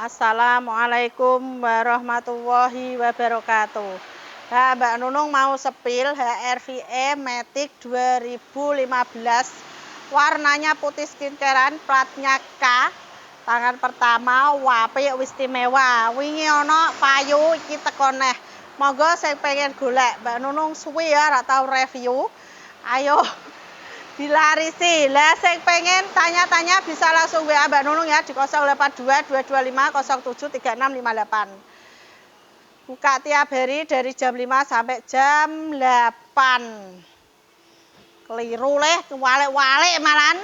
Assalamualaikum warahmatullahi wabarakatuh. Nah, Mbak Nunung mau sepil HRVE Matic 2015. Warnanya putih skincarean, platnya K. Tangan pertama, apik istimewa. Wingi ana payu iki teko neh. Monggo sing pengen golek Mbak Nunung suwi ya ora tau review. Ayo dilarisi. Lah sing pengen tanya-tanya bisa langsung WA Mbak Nunung ya di 082 225 07 3658. Buka tiap hari dari jam 5 sampai jam 8. Keliru leh, walik-walik malan.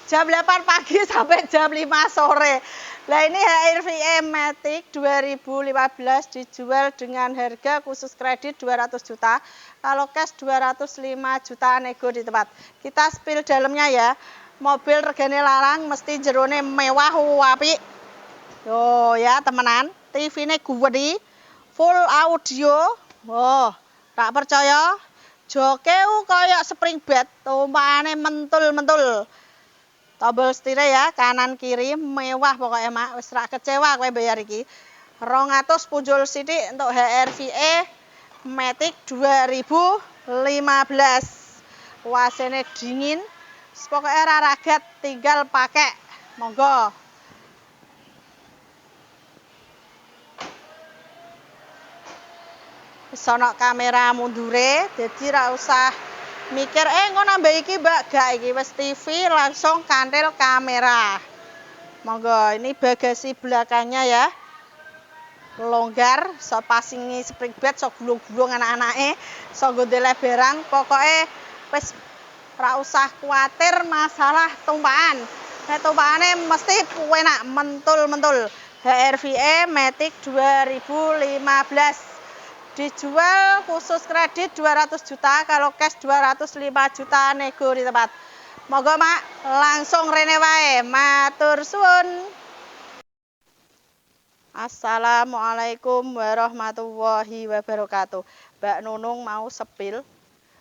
Jam 8 pagi sampai jam 5 sore. Nah ini HRVE Matic 2015 dijual dengan harga khusus kredit 200 juta. Kalau cash 205 juta nego di tempat. Kita spill dalamnya ya. Mobil regane larang mesti jerone mewah apik. Yo ya temenan. TV-ne gede. Full audio. Oh, tak percaya? Jokeu kayak spring bed. Tumpakane mentul-mentul. Tombol setir ya, kanan kiri mewah pokoknya mak, wis ra kecewa kowe bayar iki. 200 punjul sithik untuk HRVE Matic 2015. Wasene dingin. Pokoknya ra ragat, tinggal pakai. Monggo. Wis ana kamera mundure, dadi ra usah mikir engko nambah iki Mbak, gak iki wis TV langsung kantil kamera. Monggo, ini bagasi belakangnya ya. Longgar, so pasingi spring bed, so gulung-gulung anak-anake, so gondele barang, pokoknya wis ora usah kuatir masalah tumpakan. Nek tumpakane mesti enak mentul-mentul. HRVE Matic 2015. Dijual khusus kredit 200 juta, kalau cash 205 juta nego di tempat. Monggo mak, langsung rene wae. Matur suwun. Assalamualaikum warahmatullahi wabarakatuh. Mbak Nunung mau sepil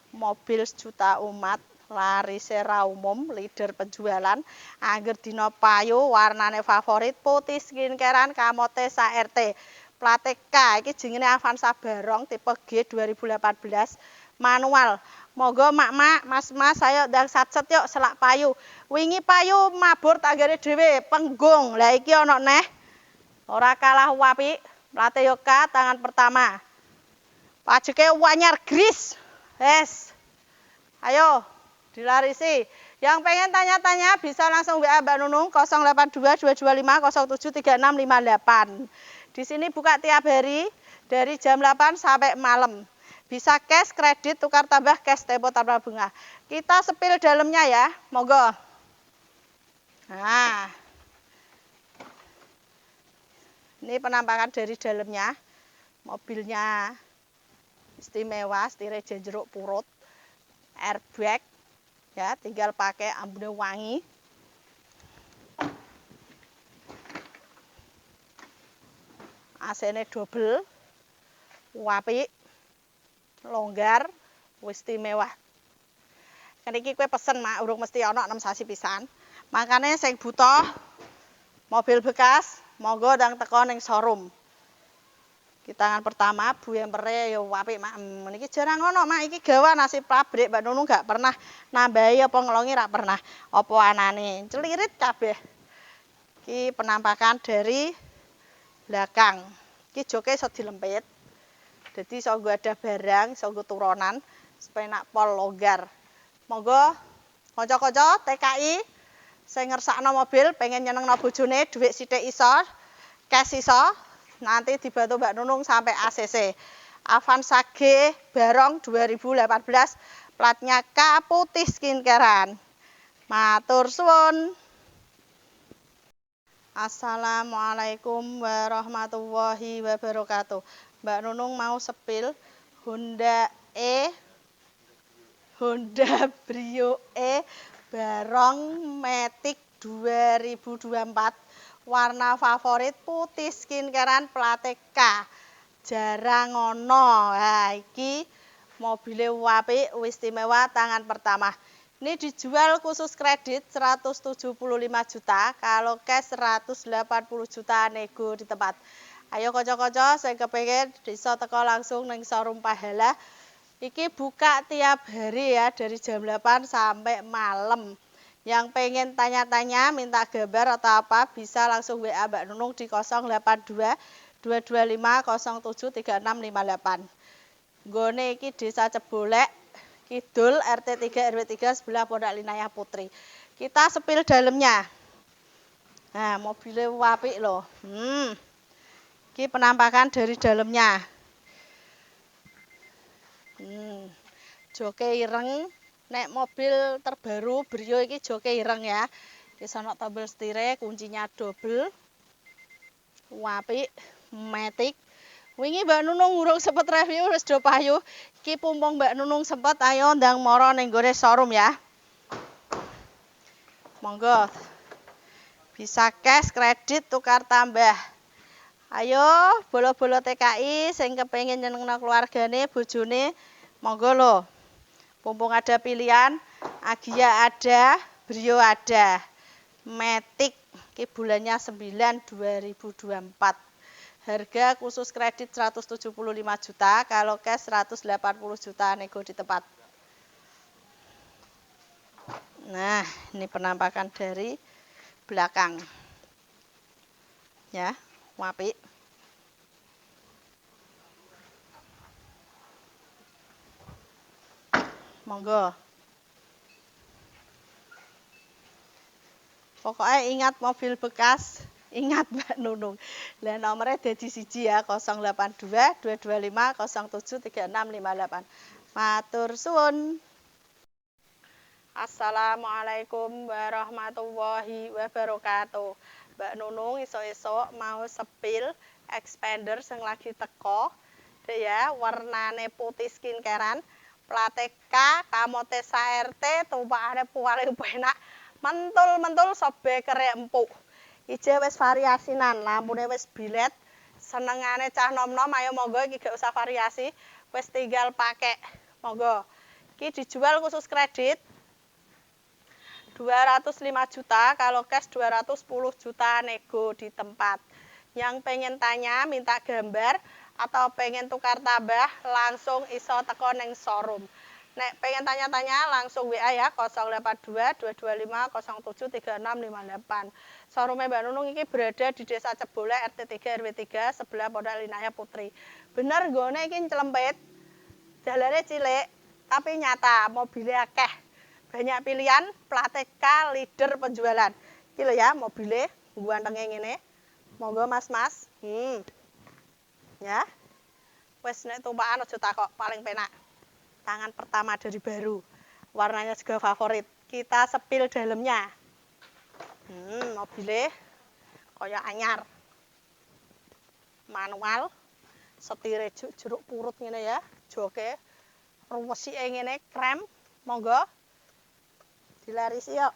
mobil sejuta umat, larise ra umum, leader penjualan, angger dina payu, warnane favorit, putih skincarean, kamote sak RT. Plate K iki jenenge Avanza Barong tipe G 2018 manual. Monggo mak-mak, mas-mas ayo ndang satset yuk selak payu. Wingi payu mabur tanggane dhewe, penggung. Lah iki ana neh. Ora kalah apik. Plate yo K tangan pertama. Pajeke anyar gris. Wes. Ayo dilarisi. Yang pengen tanya-tanya bisa langsung WA Mbak Nunung 082 225 07 3658. Di sini buka tiap hari dari jam 8 sampai malam. Bisa cash, kredit, tukar tambah cash, tempo tanpa bunga. Kita sepil dalamnya ya, monggo. Nah, ini penampakan dari dalamnya. Mobilnya istimewa, setirnya jeruk purut, airbag, ya tinggal pakai ambune wangi. AC-ne double, apik, longgar, istimewa. Kan iki kowe pesen mak, urung mesti ana 6 sasi pisan. Makane sing butuh mobil bekas, monggo ndang teko ning showroom. Iki tangan pertama, bumper-e ya apik mak. Niki jarang ana mak, iki gawan nasib pabrik Mbak Nunung gak pernah nambahi apa ngelongi ra pernah. Apa anane celirit kabeh. Iki penampakan dari belakang. Iki joke iso dilempit. Dadi iso nggo ada barang, iso nggo turunan supaya nak pol longgar. Monggo kanca-kanca TKI sing ngersakno mobil, pengen nyenengno bojone, dhuwit sithik iso, cash iso, nanti dibantu Mbak Nunung sampai ACC. Avanza G Barong 2018, platnya K putih skincarean. Matur suwun. Assalamualaikum warahmatullahi wabarakatuh. Mbak Nunung mau sepil Honda Brio E Barong Matic 2024. Warna favorit putih skincarean, plate K. Jarang ono. Nah, iki mobile apik, istimewa tangan pertama. Ini dijual khusus kredit 175 juta, kalau cash 180 juta nego di tempat. Ayo kocok-kocok, saya kepengen bisa teko langsung neng showroom Pahala. Iki buka tiap hari ya, dari jam 8 sampai malam. Yang pengen tanya-tanya, minta gambar atau apa, bisa langsung WA Mbak Nunung di 082 225 07 3658. Nggone iki Desa Cebolek, Kidul, RT 3 RW 3 sebelah Pondok Linayah Putri. Kita sepil dalamnya. Nah, mobilnya apik loh. Ini penampakan dari dalamnya. Joke ireng. Nek mobil terbaru Brio iki joke ireng ya. Iki sono tombol setir, kuncinya double. Apik, matic. Wingi Mbak Nunung urung sempet review wis do payu. Iki pumpung Mbak Nunung sempet ayo ndang mara ning gone showroom ya. Monggo. Bisa cash, kredit, tukar tambah. Ayo bolo-bolo TKI sing kepengin nyenengno keluargane, bojone, monggo lho. Pumpung ada pilihan, Agia ada, Brio ada. Matic iki bulannya 9 2024. Harga khusus kredit 175 juta, kalau cash 180 juta nego di tempat. Nah, ini penampakan dari belakang. Ya, apik. Monggo. Pokoknya ingat mobil bekas, ingat Mbak Nunung. Lah nomornya dadi siji ya, 082 225 07 3658. Matur suwun. Assalamualaikum warahmatullahi wabarakatuh. Mbak Nunung esok-esok mau sepil expander sing lagi teko. Dek ya, warnane putih skincarean, plate K, kamote SRT, tumpakane paling penak. Mentul-mentul sobekere empuk. Ijo wis variasinan, lampune wis bilet. Senengane cah nom-nom, ayo monggo iki gak usah variasi, wis tinggal pakai. Monggo. Iki dijual khusus kredit 205 juta, kalau cash 210 juta nego di tempat. Yang pengen tanya, minta gambar atau pengen tukar tambah, langsung iso teko neng showroom. Nek pengen tanya-tanya langsung WA ya 082 225 07 3658. Showroom Mbak Nunung ini berada di Desa Cebolek RT 3 RW 3 sebelah Pondok Linayah Putri. Bener gone iki celempit. Jalane cilik tapi nyata, mobilnya akeh. Banyak pilihan, plate K, leader penjualan. Iki lho ya mobilnya gantenge ngene. Monggo Mas-mas. Ya. Wes nek tumpakan aja takok, paling penak. Tangan pertama dari baru, warnanya juga favorit. Kita sepil dalamnya. Mobilnya kaya anyar, manual, setire jeruk purut ngene ya, joke ruwesike ngene krem. Monggo dilarisi yuk.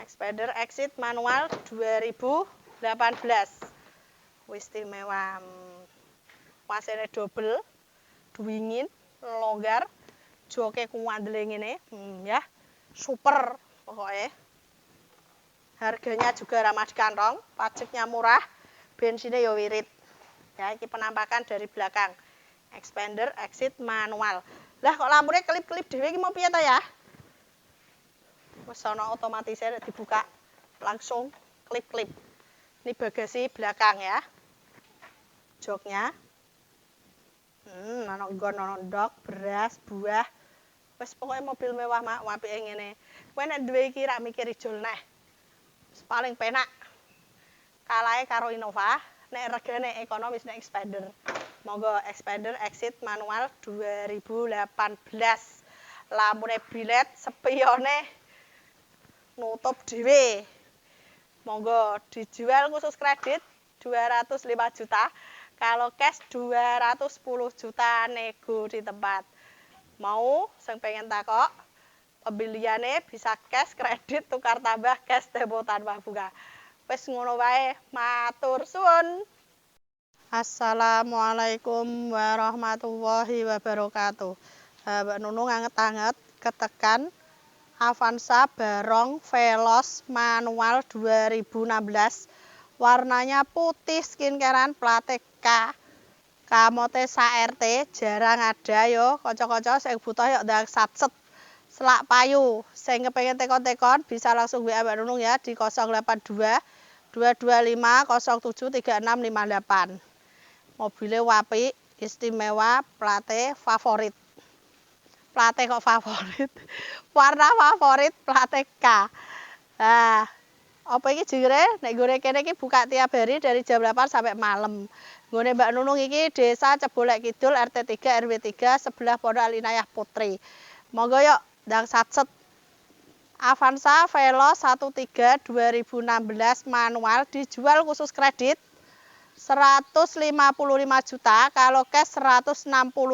Expander Exit manual 2018. Istimewa. Pasirnya double, dingin, longgar, joke kuandele ngene, ya. Super pokoknya. Harganya juga ramah di kantong, pajaknya murah, bensinnya ya wirit. Ya, ini penampakan dari belakang. Expander Exit manual. Lah kok lampunya kelip-kelip dhewe iki mau piye ta ya? Wis ana otomatisnya dibuka langsung klip-klip. Ini bagasi belakang ya. Joknya. Ana ndok, beras, buah. Wis pokoke mobil mewah mak apike ngene. Kowe nek duwe iki rak mikir ijol neh. Paling penak. Kalahe karo Innova, nek regane ekonomis nek Expander. Monggo Expander Exit manual 2018. Lampune bilet, spiyone nutup dhewe. Monggo dijual khusus kredit 205 juta. Kalau cash 210 juta nego di tempat. Mau sing pengen takok, pembeliane bisa cash, kredit, tukar tambah, cash tempo tanpa bunga. Wis ngono wae, matur suwun. Assalamualaikum warahmatullahi wabarakatuh. Mbak Nunung anget-anget ketekan Avanza Barong Veloz manual 2016. Warnanya putih skincarean plate K. Kamote RT jarang ada yo. Kocok-kocok sing butuh yo ndang satset. Selak payu. Sing kepengin tekon-tekon bisa langsung WA Mbak Nunung ya di 082 225 07 3658. Mobilnya wapi, istimewa, plate favorit. Plate kok favorit. Warna favorit plate K. Nah, apa iki jengere? Nek gore kene iki buka tiap hari dari jam 8 sampai malam. Nggone Mbak Nunung iki Desa Cebolek Kidul RT 3 RW 3 sebelah Pondok Alinayah Putri. Monggo yuk ndang satset. Avanza Veloz 13 2016 manual dijual khusus kredit 155 juta, kalau cash 160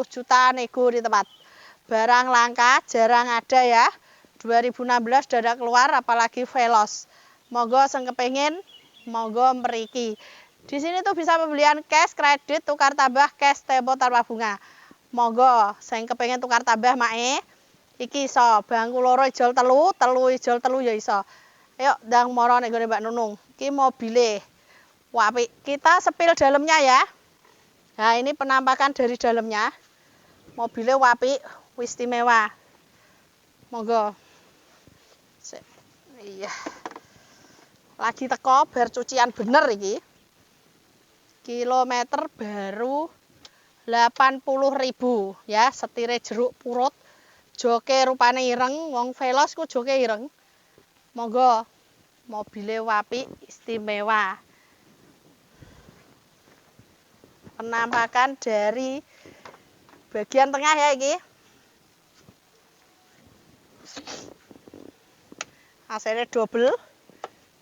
juta nego di tempat. Barang langka, jarang ada ya. 2016 sudah ada keluar, apalagi Veloz. Monggo sing kepengin, monggo mriki. Di sini tuh bisa pembelian cash, kredit, tukar tambah cash, tempo tanpa bunga. Monggo sing kepengin tukar tambah mae. Iki iso, bangku loro ijol telu, ijol telu ya iso. Ayo ndang moro nek gone Mbak Nunung. Iki mobile. Wapi. Kita sepil dalamnya ya. Nah, ini penampakan dari dalamnya. Mobilnya wapi, istimewa. Monggo. Iya. Lagi teko bar cucian bener iki. Kilometer baru 80.000 ya, setire jeruk purut. Joke rupane ireng, wong Veloz ku joke ireng. Monggo. Mobilnya wapi, istimewa. Penampakan dari bagian tengah ya iki. AC-ne double,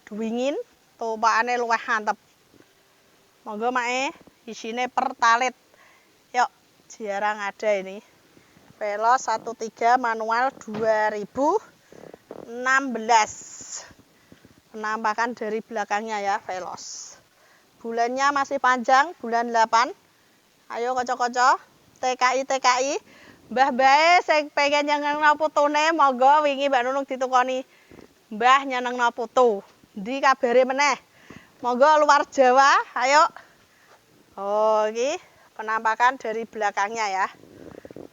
dingin, tumpakane luwih mantep. Monggo mae, isine pertalit. Yuk, jarang ada ini. Veloz 13 manual 2016. Penampakan dari belakangnya ya Veloz. Bulannya masih panjang, bulan 8. Ayo kocok-kocok, TKI. Mbah bae sing pengen nyenengno putune, monggo wingi Mbak Nunung ditukoni. Mbah nyenengno putu. Ndi kabare meneh? Monggo luar Jawa, ayo. Oh, iki penampakan dari belakangnya ya.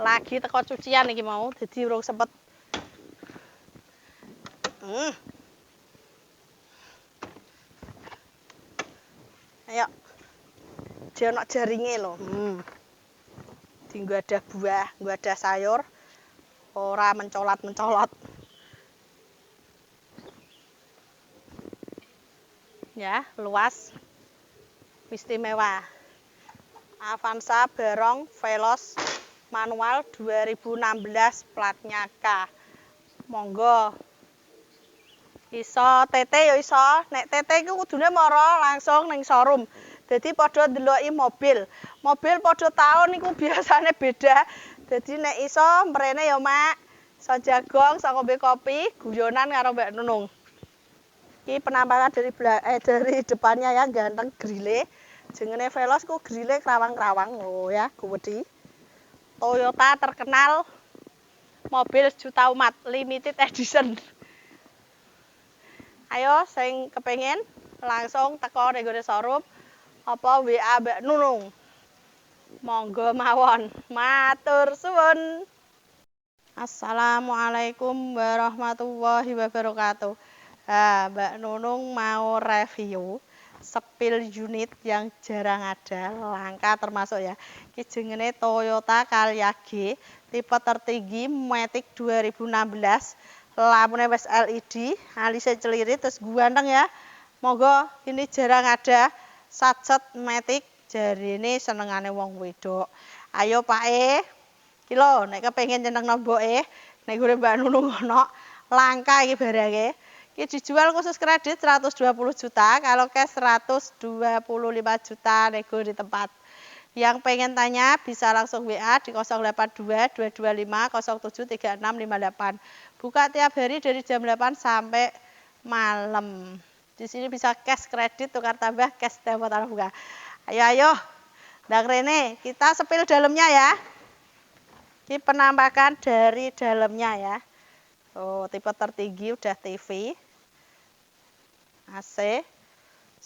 Lagi teko cucian iki mau, jadi urung sempet. Ayo. Jono jaringe lho. Dinggo ada buah, nggo ada sayur. Ora mencolot-mencolot. Ya, luas. Istimewa. Avanza Barong Veloz manual 2016 platnya K. Monggo. Iso TT ya iso. Nek TT iku kudune mara langsung ning showroom. Dadi padha ndeloki mobil. Mobil padha taun iku biasane beda. Dadi nek iso mrene ya Mak. Iso jagong, iso ngombe kopi, guyonan karo Mbak Nunung. Iki penampakan dari depannya ya, ganteng grille. Jenenge Veloz ku grille krawang-krawang. Oh ya, gede. Toyota terkenal mobil sejuta umat, limited edition. Ayo sing kepengin langsung teko ning gone showroom apa WA Mbak Nunung. Monggo mawon. Matur suwun. Assalamualaikum warahmatullahi wabarakatuh. Mbak Nunung mau review sepil unit yang jarang ada, langka termasuk ya. Iki jenenge Toyota Calya G, tipe tertinggi Matic 2016. Lampune wis LED, alisnya celirit terus ganteng ya. Monggo ini jarang ada. Satset Matic jarine senengane wong wedok. Ayo Pak iki lho nek kepengin nyenengno mboke, nek gure Mbak Nunung ono langka iki barange. Iki dijual khusus kredit 120 juta, kalau cash 125 juta nego di tempat. Yang pengen tanya bisa langsung WA di 082 225 07 3658. Buka tiap hari dari jam 8 sampai malam. Di sini bisa cash kredit, tukar tambah, cash tempo tanpa bunga. Ayo. Ndang rene, kita sepil dalamnya ya. Ini penampakan dari dalamnya ya. Oh, tipe tertinggi udah TV, AC.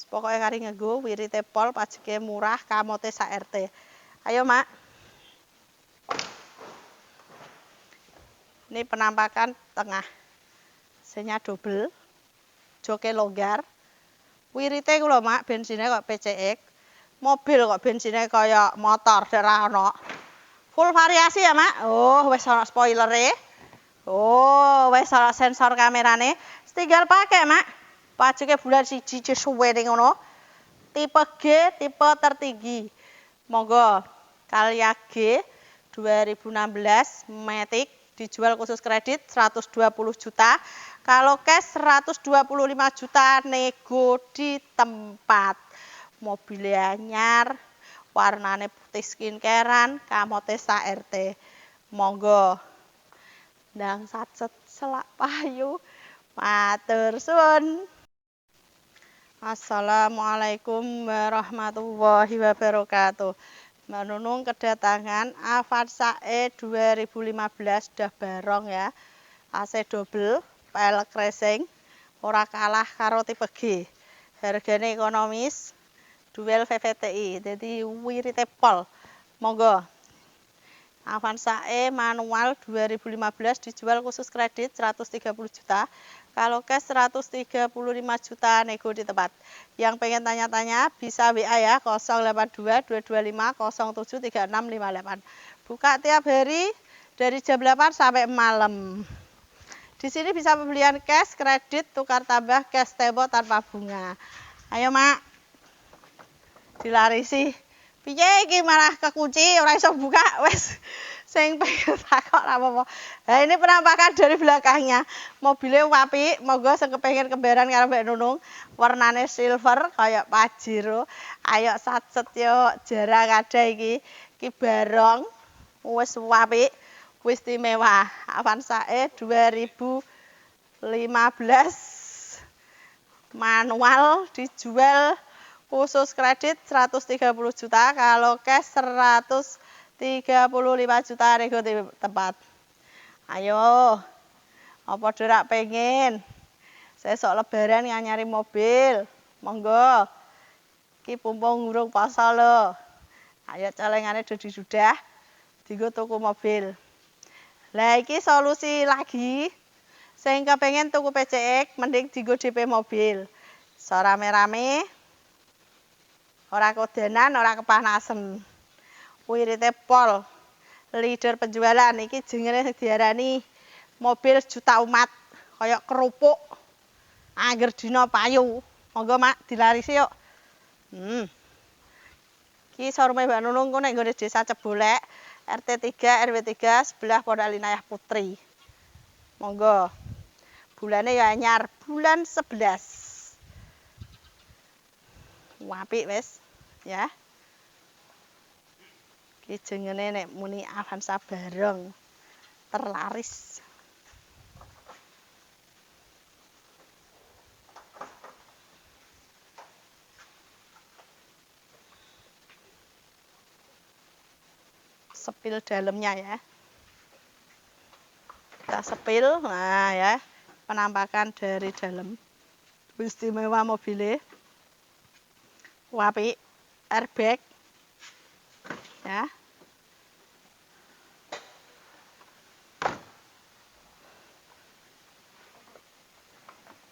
Pokoknya kari ngego, wirite pol, pajeke murah, kamote sak RT. Ayo, Mak. Ini penampakan tengah. Senya double. Joke longgar. Wirite ku lho, Mak, bensinnya kok PCX. Mobil kok bensinnya kaya motor, ora ono. Full variasi ya, Mak. Oh, wis ono spoilere. Oh, wis ono sensor kamerane. Tinggal pakai, Mak. Pajeke bulan siji suwe ning ngono. Tipe G, tipe tertinggi. Monggo. Calya G 2016 Matic dijual khusus kredit 120 juta. Kalau cash 125 juta nego di tempat. Mobilnya anyar, warnane putih skincarean, kamote sak RT. Monggo. Ndang sacet selak payu. Matur suwun. Assalamualaikum warahmatullahi wabarakatuh. Mbak Nunung kedatangan Avanza E 2015 dah barong ya. AC double, pelek racing, ora kalah karo tipe G. Hargane ekonomis, duel VVTi, jadi wirite pol. Monggo. Avanza E manual 2015 dijual khusus kredit 130 juta. Kalau cash 135 juta nego di tempat. Yang pengen tanya-tanya bisa WA ya 082 225 07 3658. Buka tiap hari dari jam 8 sampai malam. Di sini bisa pembelian cash, kredit, tukar tambah, cash tempo tanpa bunga. Ayo, Mak. Dilarisi. Piye iki malah kekunci ora iso buka wis. Sing pengen takok ora apa-apa. Nah, ini penampakan dari belakangnya. Mobilnya apik, monggo sing kepengin kembaran karo Mbak Nunung. Warnane silver kayak Pajero. Ayo sacet yo jarang ada iki. Iki barong wis apik, wis istimewa. Avanza E 2015 manual dijual khusus kredit 130 juta, kalau cash 135 juta nego di tempat. Ayo, apa dorak pengen? Sesok lebaran nyari mobil, monggo. Ki pumpung ngurung poso lho. Ayo celengane sudah, dienggo tuku mobil. Lah iki solusi lagi. Sing kepengen tuku PCX, mending dienggo DP mobil. So rame-rame. Ora kodanan, ora kepanasan. Wirite pol. Leader penjualan iki jenenge diarani mobil juta umat. Kayak kerupuk. Angger dina payu. Monggo, Mak, dilarisi yuk. Ki showroom Mbak Nunung ku nek nggone Desa Cebolek, RT 3 RW 3 sebelah Pondok Linayah Putri. Monggo. Bulane ya anyar, bulan 11. Apik wis. Ya. Ki jenenge nek muni Avanza bareng terlaris. Sepil dalamnya ya. Kita sepil, nah ya. Penampakan dari dalam. Istimewa mobilnya. Apik. Airbag. Ya.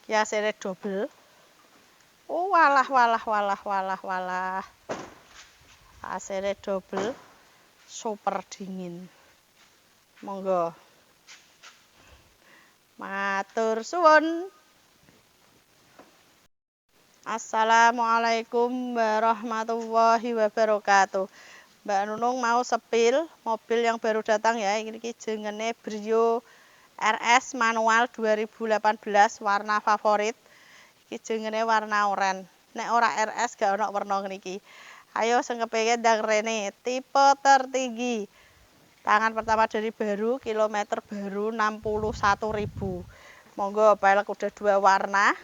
Kiasere double. Oh, walah. Asere double. Super dingin. Monggo. Matur suwun. Assalamualaikum warahmatullahi wabarakatuh. Mbak Nunung mau sepil mobil yang baru datang ya. Ini jenenge Brio RS manual 2018 warna favorit. Iki jenenge warna oranye. Nek ora RS gak ono warna niki. Ayo sing kepengin ndang rene tipe tertinggi. Tangan pertama dari baru, kilometer baru 61.000. Monggo pelek udah 2 warna.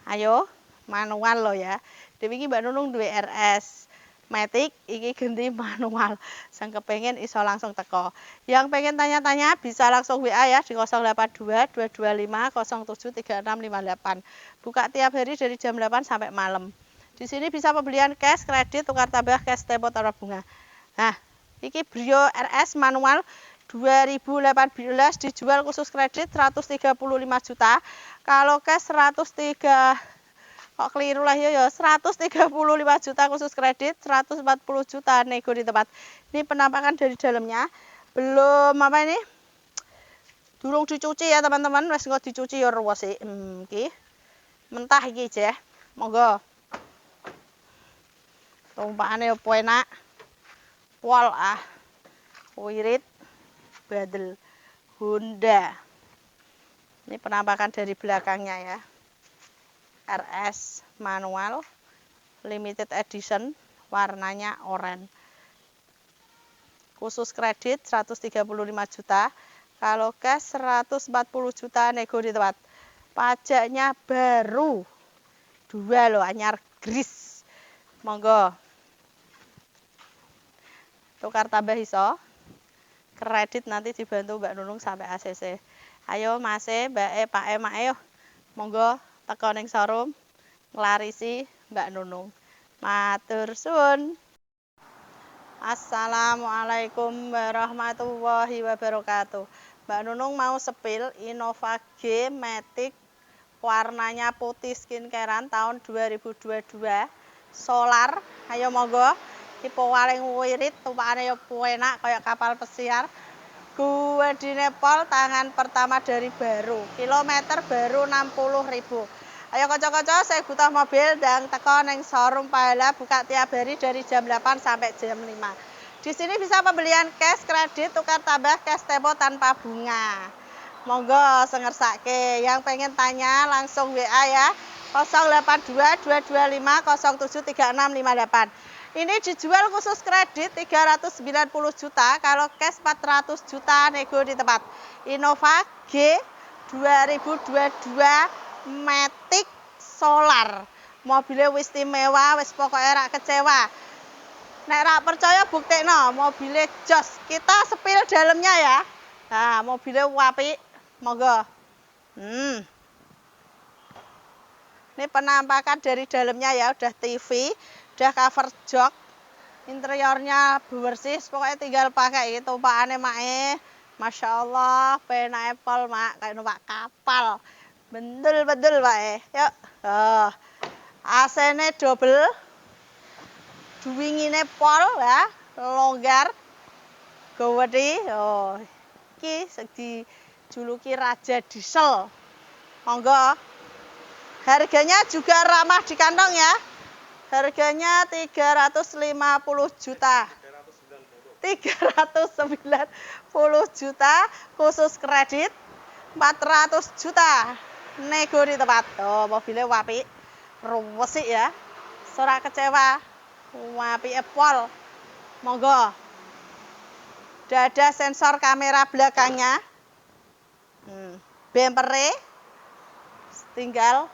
Ayo manual lo ya. Dewi iki Mbak Nunung duwe RS matic, iki ganti manual. Sang kepengen iso langsung teko. Yang pengen tanya-tanya bisa langsung WA ya di 082 225 07 3658. Buka tiap hari dari jam 8 sampai malam. Di sini bisa pembelian cash, kredit, tukar tambah cash, tempo, taruh bunga. Nah, iki Brio RS manual 2018 dijual khusus kredit 135 juta. Kalau cash 103, kok keliru lah ya 135 juta khusus kredit, 140 juta nego di tempat. Ini penampakan dari dalamnya. Belum apa ini? Durung dicuci ya teman-teman, wes nggak dicuci ya ruwes sih. Iki mentah iki je. Monggo. Tumpakane opo enak. Pol wirid badel Honda. Ini penampakan dari belakangnya ya. RS manual limited edition, warnanya oranye. Khusus kredit 135 juta. Kalau cash 140 juta nego di tempat. Pajaknya baru. 2 loh, anyar gris. Monggo. Tukar tambah iso. Kredit nanti dibantu Mbak Nunung sampai ACC. Ayo Mas Mbak Pak Mak ayo. Monggo teko ning showroom nglarisi Mbak Nunung. Matur suwun. Assalamualaikum warahmatullahi wabarakatuh. Mbak Nunung mau sepil Innova G Matic warnanya putih skincarean tahun 2022. Solar, ayo monggo. Tipe paling wirid, tumpakane yo enak kayak kapal pesiar. Guwedine pol tangan pertama dari baru. Kilometer baru 60.000. Ayo kanca-kanca saya butuh mobil dan teko neng showroom Pahala buka tiap hari dari jam 8 sampai jam 5. Di sini bisa pembelian cash, kredit, tukar tambah cash tempo tanpa bunga. Monggo sengersake. Yang pengen tanya langsung WA ya. 082 225 07 3658. Ini dijual khusus kredit 390 juta, kalau cash 400 juta nego di tempat. Innova G 2022 Matic Solar. Mobilnya wis istimewa, wis pokoknya rak kecewa. Nek rak percaya buktekno, mobilnya jos. Kita sepil dalamnya ya. Nah, mobilnya apik. Monggo. Ini penampakan dari dalamnya ya, udah TV. Udah cover jok, interiornya bersih, pokoknya tinggal pakai itu tumpakannya Mak Masya Allah, pena Apple Mak, kayak numpak kapal, betul Pak yuk, AC-nya double, duwingine pol ya, longgar, gawedi, iki dijuluki Raja Diesel, monggo, harganya juga ramah di kantong ya. Harganya 350 juta. 390 juta khusus kredit 400 juta nego di tempat. Mobilnya wapi ruwesik ya. Ora kecewa. Wapi Apple. Monggo. Udah ada sensor kamera belakangnya. Bempere tinggal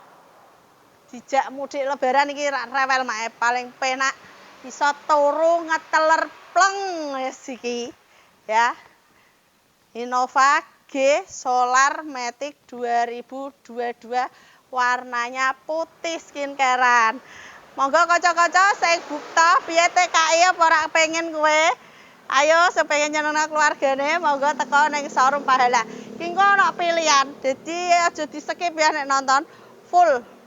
dijak mudik lebaran iki rewel Mak paling penak iso turu ngeteler pleng iki ya. Innova G Solar Matic 2022 warnanya putih skincarean. Monggo kanca-kanca sing bukta piye TKI apa ora pengen kowe. Ayo sepengen nyenengno keluargane monggo teko ning showroom Pahala. Ki engko ana pilihan. Dadi aja di-skip ya nek nonton full.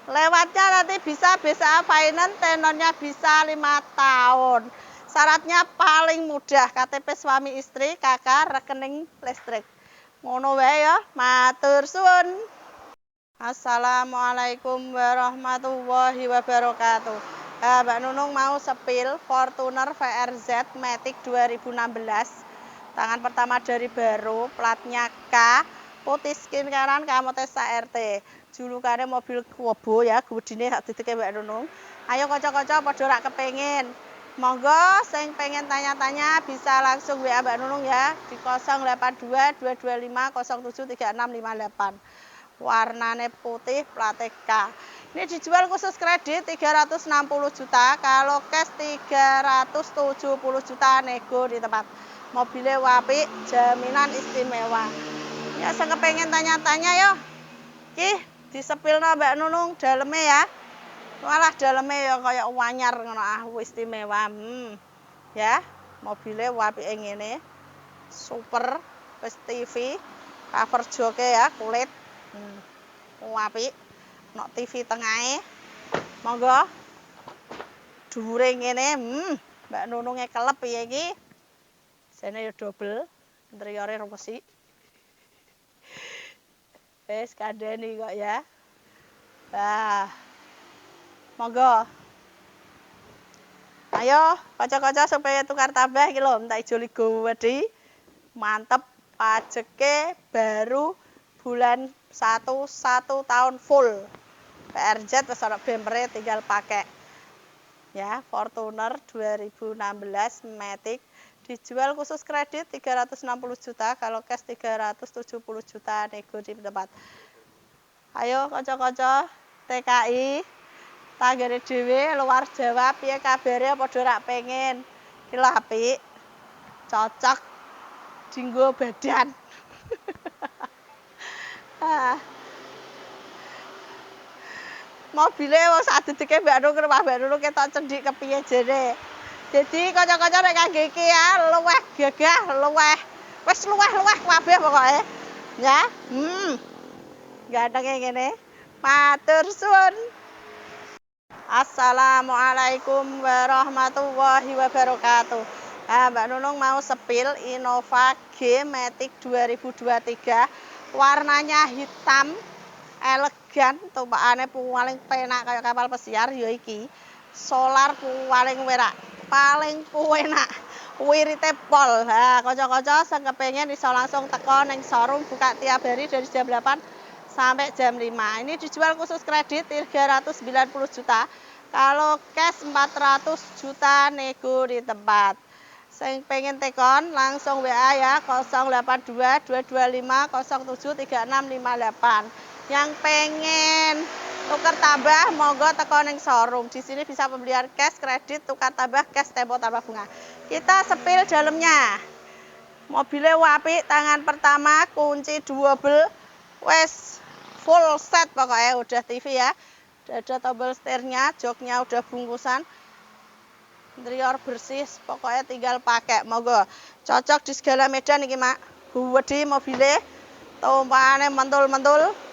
Lewatnya nanti bisa BCA Finance, tenornya bisa 5 tahun. Syaratnya paling mudah, KTP suami istri, kakak, rekening listrik. Ngono wae ya, matur suwun. Assalamualaikum warahmatullahi wabarakatuh. Mbak Nunung mau sepil Fortuner VRZ Matic 2016. Tangan pertama dari baru, platnya K, putih skincarean Kamotesa RT. Julukannya mobil kuobo ya, gedine sak didike Mbak Nunung. Ayo kanca-kanca padha rak kepengin. Monggo sing pengen tanya-tanya bisa langsung WA Mbak Nunung ya di 082 225 07 3658. Warnane putih, plate K. Ini dijual khusus kredit 360 juta, kalau cash 370 juta, nego di tempat. Mobilnya wapi, jaminan istimewa. Ya, saya kepengen tanya-tanya yo. Ki, disepilno Mbak Nunung daleme ya. Walah daleme ya kayak wanyar ngono istimewa. Ya, mobilnya wapi ngene. Super, wis TV, cover joke ya, kulit. Wapi. Nok TV tengahe. Monggo. Dhuwure ngene, Mbak Nununge kelep piye iki? Jane ya double, interiore resik. Wis kandhani kok ya. Nah. Monggo. Ayo, kaca-kaca supaya tukar tambah iki lho, entek ijo ligo wedi. Mantep, pajeke baru bulan 1 tahun full. PRZ wis ana bempere tinggal pakai. Ya, Fortuner 2016 Matic dijual khusus kredit 360 juta, kalau cash 370 juta, nego di tempat. Ayo kanca-kanca TKI tanggane dhewe luar Jawa piye kabare padha rak pengen. Iki lho apik. Cocok dinggo badan. Mobile wong sadedeke Mbak Nunung rumah Mbak Nunung ketok cendhik kepiye jene. Jadi kanca-kanca nek kangge iki ya luweh gagah, luweh wis luweh kabeh pokoke. Ya. Gantenge ngene. Matur suwun. Assalamualaikum warahmatullahi wabarakatuh. Mbak Nunung mau sepil Innova G Matic 2023. Warnanya hitam, elegan, tumpakane paling penak kayak kapal pesiar ya iki. Solar paling werak, paling enak. Wirite pol. Kanca-kanca sing kepengin iso langsung teko ning showroom buka tiap hari dari jam 8 sampai jam 5. Ini dijual khusus kredit 390 juta. Kalau cash 400 juta, nego di tempat. Sing pengen tekon langsung WA ya 082 225 07 3658. Yang pengen tukar tambah monggo teko ning showroom. Di sini bisa pembelian cash, kredit, tukar tambah cash, tempo tambah bunga. Kita sepil dalamnya. Mobilnya wapi, tangan pertama, kunci double, wes full set pokoknya, udah TV ya. Udah ada tombol setirnya, joknya udah bungkusan. Interior bersih, pokoknya tinggal pakai. Monggo. Cocok di segala medan iki, Mak. Wedi mobilnya. Tumpakane mentul-mentul.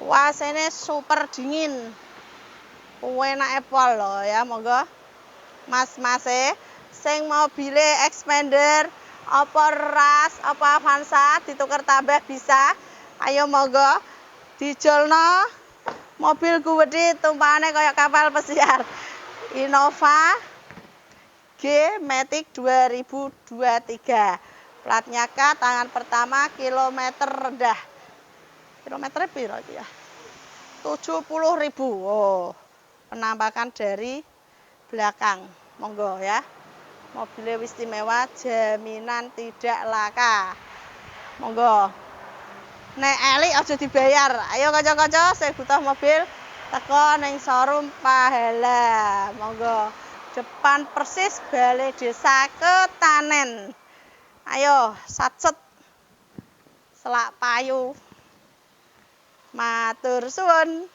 Wasene super dingin. Enak Apple loh ya, monggo. Mas-mase sing mobile Expander, apa Ras, apa Avanza ditukar tambah bisa. Ayo monggo. Dijolno mobil gede tumpakane kayak kapal pesiar. Innova G Matic 2023. Platnya K, tangan pertama, kilometer rendah. Kilometer piro iki ya? 70.000. Oh. Penampakan dari belakang. Monggo ya. Mobilnya istimewa, jaminan tidak laka. Monggo. Nek elik aja dibayar. Ayo kanca-kanca sing butuh mobil teko ning showroom Pahala. Monggo. Depan persis Balai Desa Ketanen. Ayo satset. Selak payu. Matur suwun.